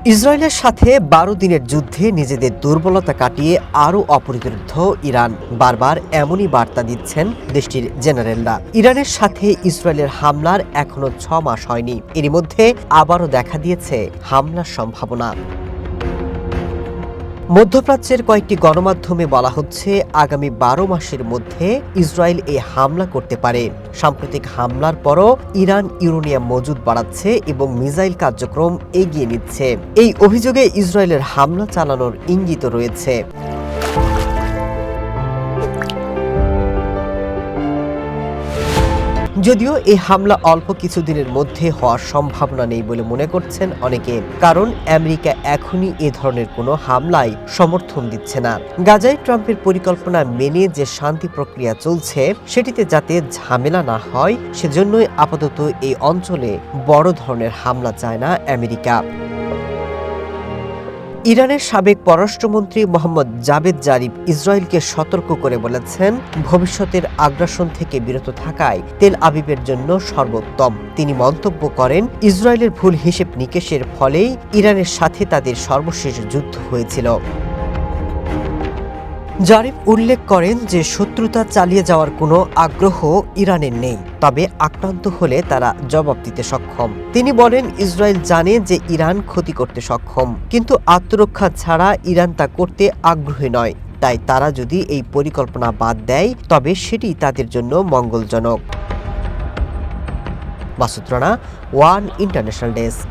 ইসরায়েলের সাথে ১২ দিনের যুদ্ধে নিজেদের দুর্বলতা কাটিয়ে আরও অপ্রতিরোধ ইরান। বারবার এমনই বার্তা দিচ্ছেন দেশটির জেনারেলরা। ইরানের সাথে ইসরায়েলের হামলার এখনো ৬ মাস হয়নি, এরই মধ্যে আবারও দেখা দিয়েছে হামলার সম্ভাবনা। মধ্যপ্রাচ্যের কয়েকটি গণমাধ্যমে বলা হচ্ছে আগামী ১২ মাসের মধ্যে ইসরায়েল এই হামলা করতে পারে। সাম্প্রতিক হামলার পরও ইরান ইউরেনিয়াম মজুদ বাড়াচ্ছে এবং মিসাইল কার্যক্রম এগিয়ে নিচ্ছে। এই অভিযোগে ইসরায়েলের হামলা চালানোর ইঙ্গিত রয়েছে। যদিও এই হামলা অল্প কিছুদিনের মধ্যে হওয়ার সম্ভাবনা নেই বলে মনে করছেন অনেকে, কারণ আমেরিকা এখনই এ ধরনের কোনো হামলায় সমর্থন দিচ্ছে না। গাজায় ট্রাম্পের পরিকল্পনা মেনে যে শান্তি প্রক্রিয়া চলছে সেটিতে যাতে ঝামেলা না হয় সেজন্যই আপাতত এই অঞ্চলে বড় ধরনের হামলা চায় না আমেরিকা। ইরানের সাবেক পররাষ্ট্রমন্ত্রী মোহাম্মদ জাভেদ জারিফ ইসরায়েলকে সতর্ক করে বলেছেন, ভবিষ্যতের আগ্রাসন থেকে বিরত থাকায় তেল আবিবের জন্য সর্বোত্তম। তিনি মন্তব্য করেন, ইসরায়েলের ভুল হিসেব নিকেশের ফলেই ইরানের সাথে তাদের সর্বশেষ যুদ্ধ হয়েছিল। জারিফ উল্লেখ করেন যে শত্রুতা চালিয়ে যাওয়ার কোনো আগ্রহ ইরানের নেই, তবে আক্রান্ত হলে তারা জবাব দিতে সক্ষম। তিনি বলেন, ইসরায়েল জানে যে ইরান ক্ষতি করতে সক্ষম, কিন্তু আত্মরক্ষা ছাড়া ইরান তা করতে আগ্রহী নয়। তাই তারা যদি এই পরিকল্পনা বাদ দেয় তবে সেটি তাদের জন্য মঙ্গলজনক। Masud Rana, one international desk.